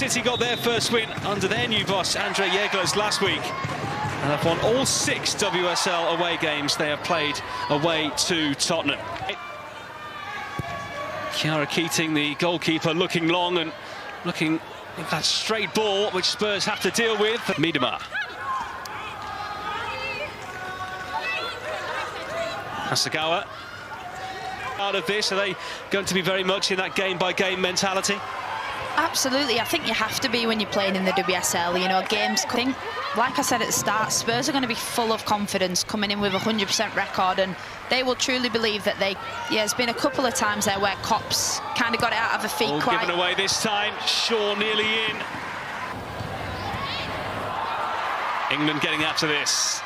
City got their first win under their new boss, Andre Jäger's, last week. And have won all 6 WSL away games they have played away to Tottenham. Chiara Keating, the goalkeeper, looking long and looking at that straight ball, which Spurs have to deal with. Miedema. Hasegawa. Out of this, are they going to be very much in that game-by-game mentality? Absolutely, I think you have to be when you're playing in the WSL. You know, games coming. Like I said at the start, Spurs are going to be full of confidence, coming in with a 100% record, and they will truly believe that they. Yeah, there's been a couple of times there where Kopp's kind of got it out of her feet. All given away this time. Shaw nearly in. England getting after this.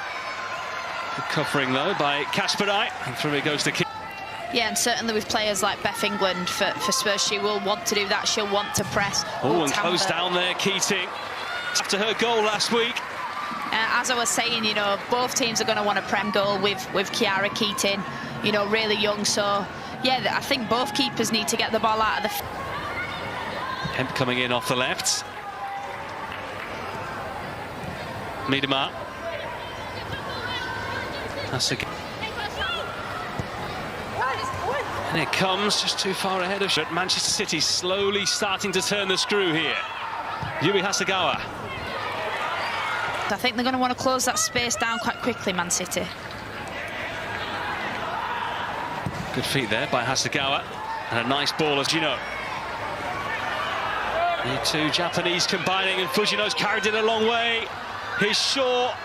Good covering though by Kasperai, and through it goes to Keating. Yeah, and certainly with players like Beth England for Spurs, she will want to do that. She'll want to press. Oh, and close down there, Keating. After her goal last week. As I was saying, you know, both teams are going to want a Prem goal with Chiara Keating, you know, really young. So, yeah, I think both keepers need to get the ball out of the... Hemp coming in off the left. Miedema. That's a... And it comes just too far ahead of Manchester City, slowly starting to turn the screw here. Yui Hasegawa. I think they're going to want to close that space down quite quickly, Man City. Good feet there by Hasegawa. And a nice ball as Fujino. The two Japanese combining, and Fujino's carried it a long way. Here's Shaw.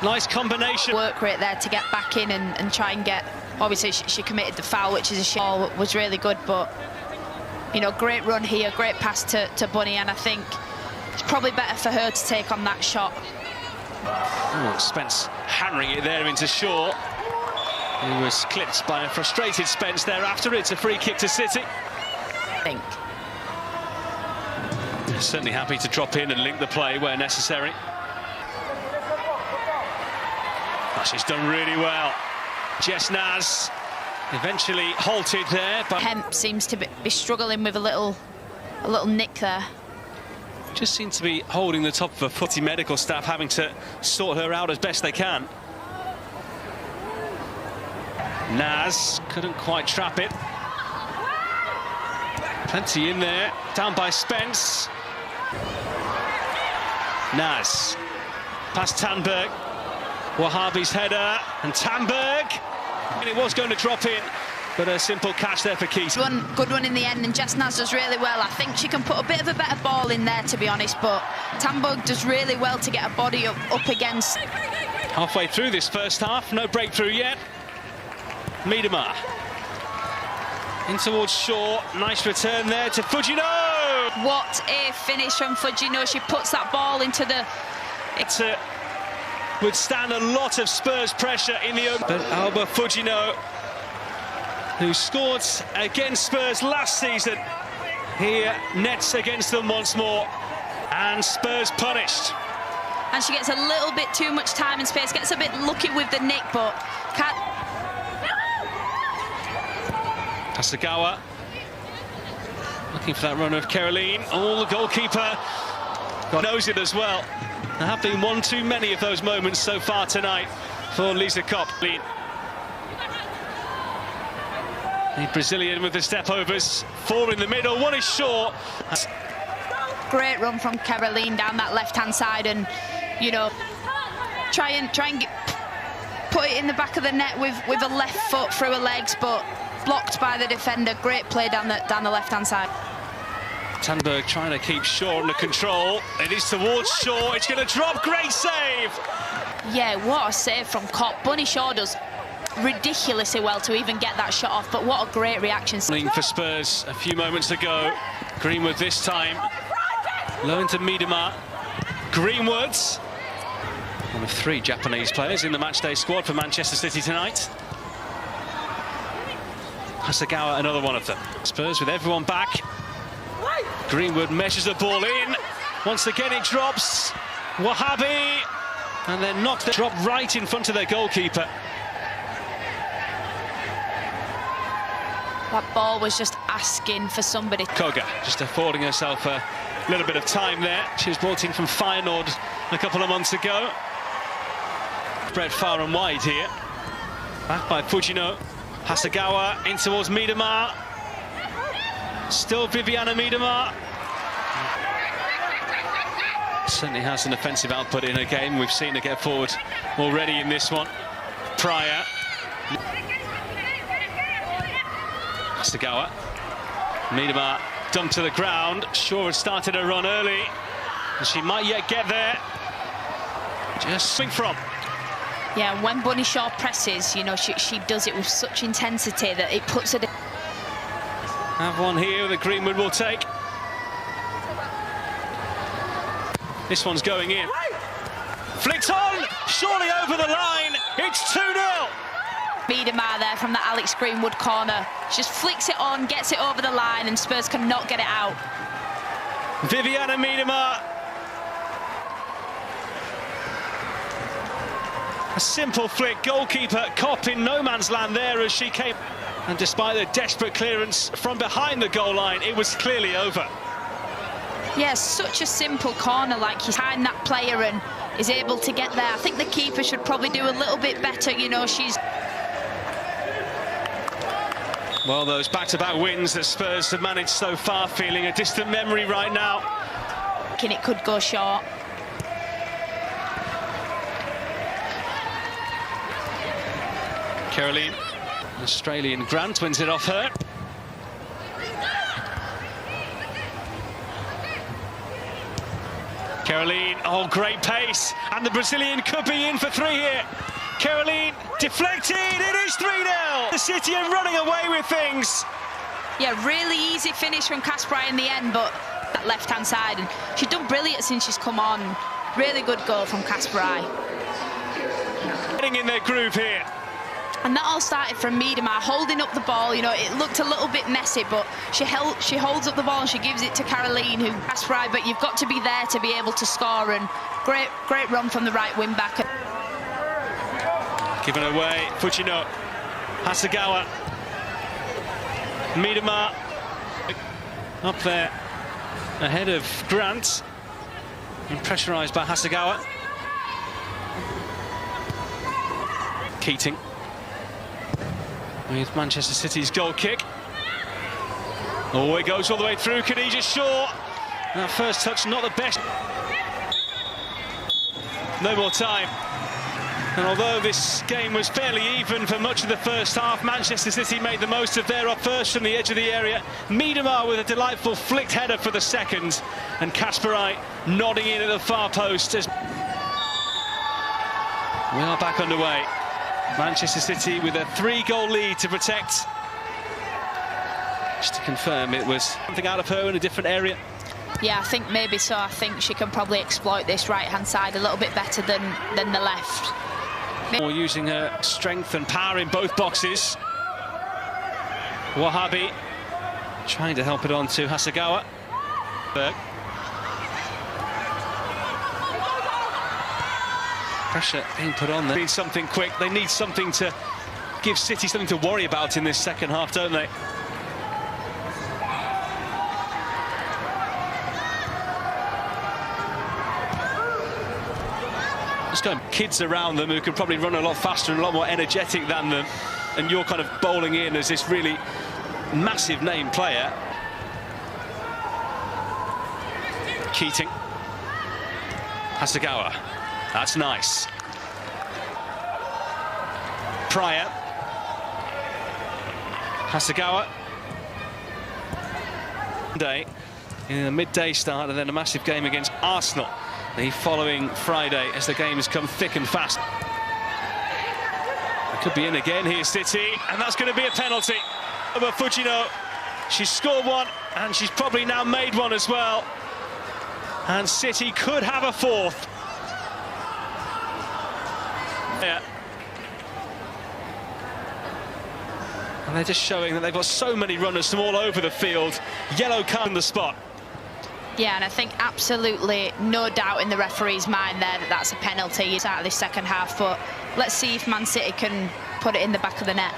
Nice combination. Work rate there to get back in and try and get... Obviously, she committed the foul, which is a shame. Was really good, but, you know, great run here, great pass to Bunny, and I think it's probably better for her to take on that shot. Oh, Spence hammering it there into Shaw. He was clipped by a frustrated Spence thereafter. It's a free kick to City. I think. Certainly happy to drop in and link the play where necessary. Oh, she's done really well. Jess Naz eventually halted there, but Hemp seems to be struggling with a little nick there. Just seems to be holding the top of her foot. Medical staff having to sort her out as best they can. Naz couldn't quite trap it. Plenty in there, down by Spence. Naz past Tanberg. Wahhabi's header, and Tanberg. And it was going to drop in, but a simple catch there for Keating. Good one in the end, and Jess Naz does really well. I think she can put a bit of a better ball in there, to be honest, but Tanberg does really well to get a body up against. Halfway through this first half, no breakthrough yet. Miedema. In towards Shaw, nice return there to Fujino. What a finish from Fujino. She puts that ball into the... would stand a lot of Spurs pressure in the open. But Alba Fujino, who scored against Spurs last season, here nets against them once more, and Spurs punished. And she gets a little bit too much time and space, gets a bit lucky with the nick, but can't... Hasegawa looking for that run of Caroline. Oh, the goalkeeper knows it as well. There have been one too many of those moments so far tonight for Lisa Kopp. The Brazilian with the step-overs. 4 in the middle, 1 is Shaw. Great run from Caroline down that left-hand side, and, you know, try and put it in the back of the net with a left foot through her legs, but blocked by the defender. Great play down the left-hand side. Tanberg trying to keep Shaw under control. It is towards Shaw. It's going to drop. Great save. Yeah, what a save from Kopp. Bunny Shaw does ridiculously well to even get that shot off, but what a great reaction. For Spurs a few moments ago. Greenwood this time. Low into Miedema. Greenwood. One of 3 Japanese players in the matchday squad for Manchester City tonight. Hasegawa, another one of them. Spurs with everyone back. Greenwood measures the ball in. Once again it drops. Wahhabi. And then knocked the drop right in front of their goalkeeper. That ball was just asking for somebody. Koga just affording herself a little bit of time there. She was brought in from Feyenoord a couple of months ago. Spread far and wide here. Back by Fujino. Hasegawa in towards Miedema. Still Viviana Miedema. Certainly has an offensive output in her game. We've seen her get forward already in this one. Pryor. Hasegawa. Miedema dumped to the ground. Shaw had started her run early, and she might yet get there. Just swing from. Yeah, when Bunny Shaw presses, you know, she does it with such intensity that it puts her... Have one here that Greenwood will take. This one's going in. Flicked on, surely over the line. It's 2-0. Miedema there from the Alex Greenwood corner. She just flicks it on, gets it over the line, and Spurs cannot get it out. Viviana Miedema. A simple flick, goalkeeper caught in no man's land there as she came. And despite the desperate clearance from behind the goal line, it was clearly over. Yeah, such a simple corner, like he's behind that player and is able to get there. I think the keeper should probably do a little bit better, you know, she's... Well, those back-to-back wins that Spurs have managed so far, feeling a distant memory right now. And it could go short. Caroline, Australian Grant wins it off her. Caroline, oh, great pace, and the Brazilian could be in for 3 here. Caroline deflected, it is 3-0. The City are running away with things. Yeah, really easy finish from Kasperai in the end, but that left-hand side, and she's done brilliant since she's come on. Really good goal from Kasperai. Getting in their groove here. And that all started from Miedema holding up the ball. You know, it looked a little bit messy, but she holds up the ball and she gives it to Caroline, who Kasperai, but you've got to be there to be able to score, and great run from the right wing back. Given away, Fujino, Hasegawa, Miedema up there ahead of Grant, and pressurised by Hasegawa. Keating with Manchester City's goal kick. Oh, it goes all the way through. Khadija Shaw. That first touch, not the best. No more time. And although this game was fairly even for much of the first half, Manchester City made the most of their first from the edge of the area. Miedema with a delightful flicked header for the second, and Kasperai nodding in at the far post. As we are back underway. Manchester City with a 3-goal lead to protect. Just to confirm, it was something out of her in a different area. Yeah, I think maybe so. I think she can probably exploit this right-hand side a little bit better than the left. More using her strength and power in both boxes. Wahabi trying to help it on to Hasegawa. Berg. Pressure being put on there. Need something quick. They need something to give City something to worry about in this second half, don't they? Just got kids around them who can probably run a lot faster and a lot more energetic than them, and you're kind of bowling in as this really massive name player. Keating. Hasegawa. That's nice. Pryor. Hasegawa. Day in a midday start, and then a massive game against Arsenal the following Friday as the games come thick and fast. It could be in again here, City, and that's going to be a penalty over Fujino. She's scored one, and she's probably now made one as well. And City could have a fourth. Yeah. And they're just showing that they've got so many runners from all over the field. Yellow card on the spot. Yeah, and I think absolutely no doubt in the referee's mind there that that's a penalty out of this second half, but let's see if Man City can put it in the back of the net.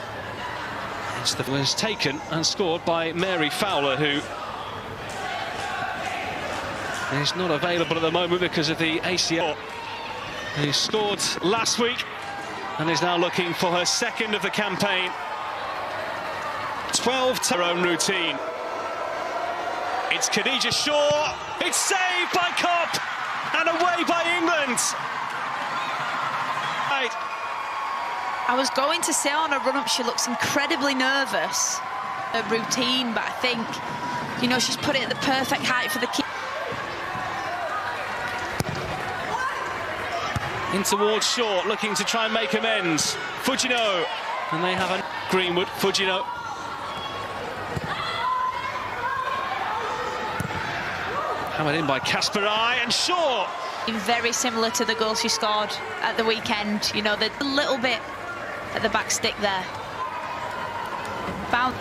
Was taken and scored by Mary Fowler, who is not available at the moment because of the ACL. Who scored last week and is now looking for her second of the campaign. 12 to her own routine. It's Khadija Shaw. It's saved by Kopp and away by England. Right. I was going to say on her run-up she looks incredibly nervous. Her routine, but I think, you know, she's put it at the perfect height for the keeper. In towards Shaw, looking to try and make amends. Fujino, and they have a Greenwood. Fujino. Hammered in by Kasparai and Shaw. Very similar to the goal she scored at the weekend. You know, the little bit at the back stick there. Bound.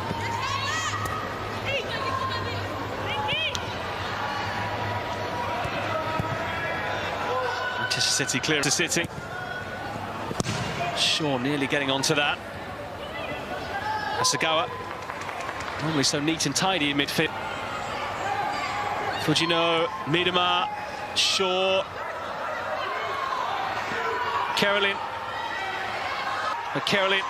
Manchester City clear to City. Shaw nearly getting onto that. Hasegawa, normally so neat and tidy in midfield. Fujino, Miedema, Shaw, Caroline. But Caroline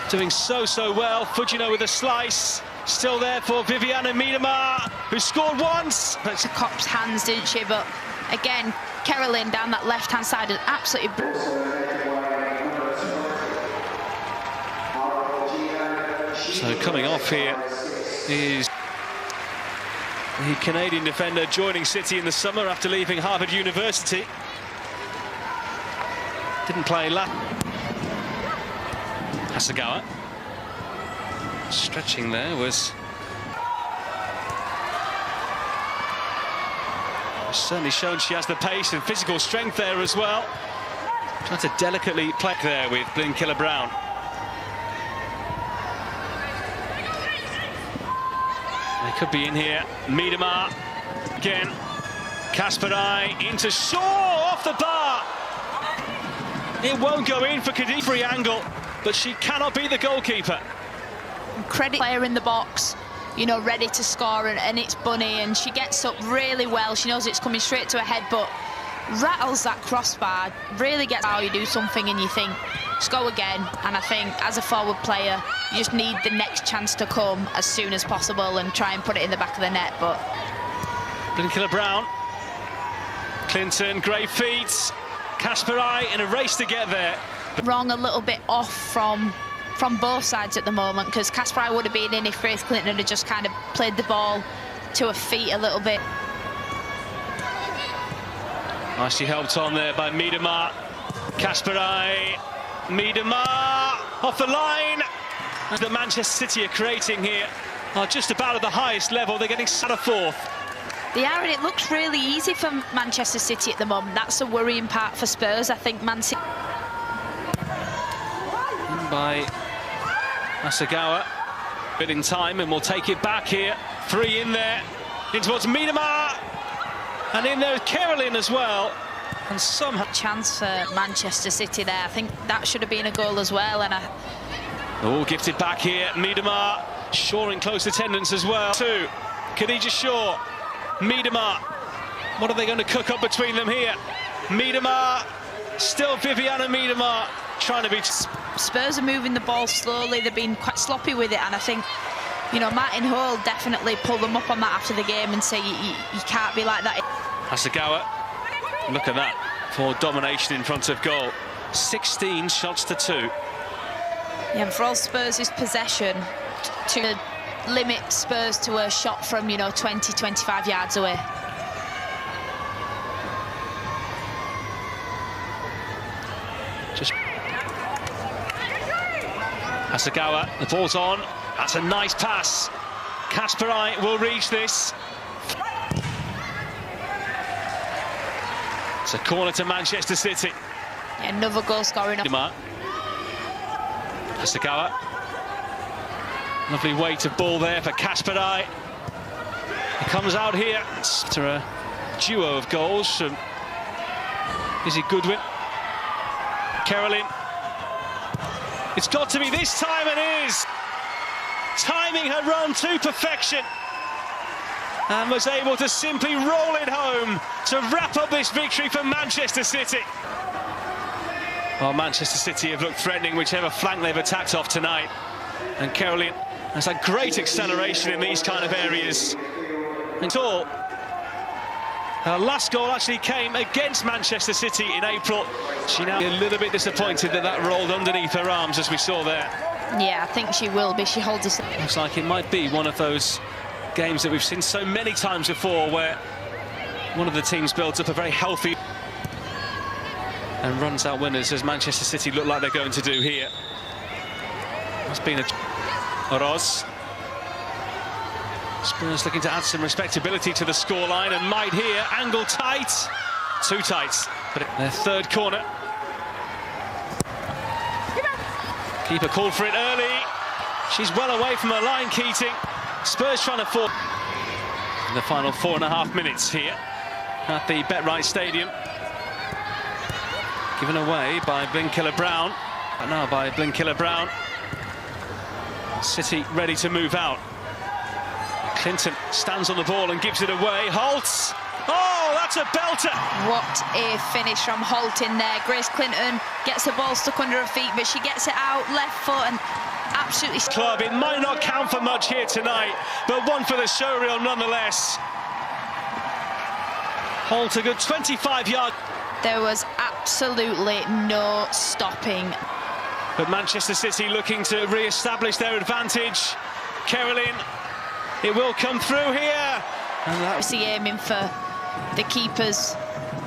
doing so well. Fujino with a slice. Still there for Viviana Miedema, who scored once. It's Kopp's hands, didn't she? But again, Caroline down that left-hand side is absolutely So coming off here is the Canadian defender joining City in the summer after leaving Harvard University. Didn't play last. Hasegawa. Stretching there was certainly shown she has the pace and physical strength there as well. Trying to delicately play there with Blinkilla Brown. They could be in here. Miedema again. Kasparai into Shaw off the bar. It won't go in for Khadija. Free angle, but she cannot be the goalkeeper. Credit player in the box, you know, ready to score, and it's Bunny, and she gets up really well. She knows it's coming straight to her head, but rattles that crossbar, really gets how you do something and you think, just go again. And I think as a forward player, you just need the next chance to come as soon as possible and try and put it in the back of the net. But Blinkilla Brown, Clinton, great feet. Kasparai in a race to get there. Wrong a little bit off from both sides at the moment, because Kasparai would have been in if Grace Clinton had just kind of played the ball to her feet a little bit. Nicely helped on there by Miedema. Kasparai, Miedema off the line. The Manchester City are creating here are just about at the highest level. They're getting out of fourth. They are, and it looks really easy for Manchester City at the moment. That's a worrying part for Spurs. I think Man City. By Hasegawa, bit in time, and we'll take it back here. 3 in there, in towards Miedema, and in there Caroline as well. And somehow chance for Manchester City there. I think that should have been a goal as well. And oh, gifted back here, Miedema. Shaw in close attendance as well. 2, Khadija Shaw, Miedema. What are they going to cook up between them here? Miedema, still Viviana Miedema, trying to be. Spurs are moving the ball slowly. They've been quite sloppy with it, and I think, you know, Martin Hole definitely pulled them up on that after the game and say you can't be like that. Hasegawa, look at that for domination in front of goal. 16 shots to 2. Yeah, and for all Spurs' possession to limit Spurs to a shot from, you know, 20, 25 yards away. Just Hasegawa, the ball's on. That's a nice pass. Kasparai will reach this. It's a corner to Manchester City. Yeah, another goal scoring. Hasegawa. Lovely weight of ball there for Kasparai. He comes out here after a duo of goals from Izzy Goodwin. Caroline. It's got to be this time, and is. Timing her run to perfection. And was able to simply roll it home to wrap up this victory for Manchester City. Well, Manchester City have looked threatening whichever flank they've attacked off tonight. And Caroline has had great acceleration in these kind of areas. And all. Her last goal actually came against Manchester City in April. She now a little bit disappointed that rolled underneath her arms, as we saw there. Yeah, I think she will be. She holds us. Looks like it might be one of those games that we've seen so many times before, where one of the teams builds up a very healthy and runs out winners, as Manchester City look like they're going to do here. It's been a Roz. Spurs looking to add some respectability to the scoreline, and might here angle tight. Too tight, but their third corner. Keeper called for it early. She's well away from her line, Keating. Spurs trying to fall in the final 4.5 minutes here at the BetRight Stadium. Given away by Blinkiller-Brown. And now by Blinkiller-Brown. City ready to move out. Clinton stands on the ball and gives it away. Holtz. Oh, that's a belter. What a finish from Holt in there. Grace Clinton gets the ball stuck under her feet, but she gets it out left foot and absolutely... Club, it might not count for much here tonight, but one for the showreel nonetheless. Holt a good 25 yards. There was absolutely no stopping. But Manchester City looking to re-establish their advantage. Caroline, it will come through here. And that's aiming for the keeper's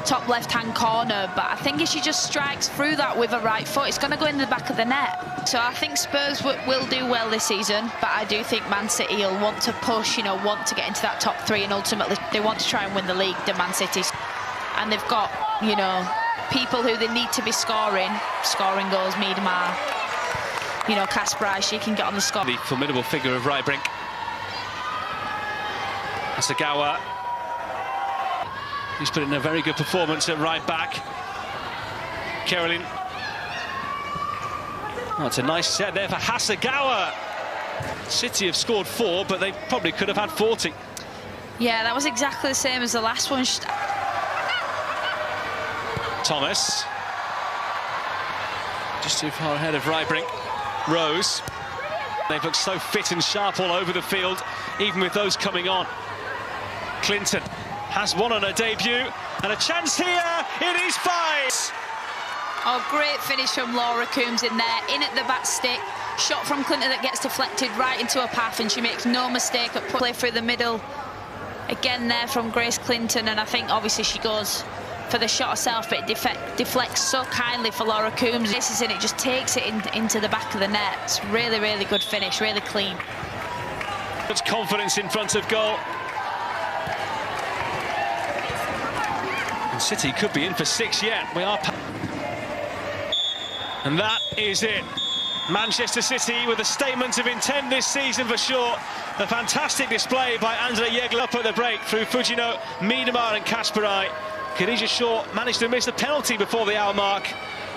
top left-hand corner, but I think if she just strikes through that with her right foot, it's going to go in the back of the net. So I think Spurs will do well this season, but I do think Man City will want to push, want to get into that top three, and ultimately they want to try and win the league, the Man City. And they've got, people who they need to be scoring goals. Miedemar, Kasper, she can get on the score. The formidable figure of Rybrinck. Hasegawa. He's put in a very good performance at right back. Caroline. Oh, it's a nice set there for Hasegawa. City have scored 4, but they probably could have had 40. Yeah, that was exactly the same as the last one. Thomas. Just too far ahead of Rybrinck. Rose. They've looked so fit and sharp all over the field, even with those coming on. Clinton has one on her debut, and a chance here. It is 5. Oh, great finish from Laura Coombs in there, in at the back stick. Shot from Clinton that gets deflected right into her path, and she makes no mistake at play through the middle. Again there from Grace Clinton, and I think obviously she goes for the shot herself, but it deflects so kindly for Laura Coombs. This is it, just takes it into the back of the net. It's really, really good finish, really clean. Much confidence in front of goal. And City could be in for 6 yet. We are... And that is it. Manchester City with a statement of intent this season for sure. A fantastic display by Andrea Jegler up at the break through Fujino, Miedemar and Kasperai. Khadija Shaw managed to miss the penalty before the hour mark.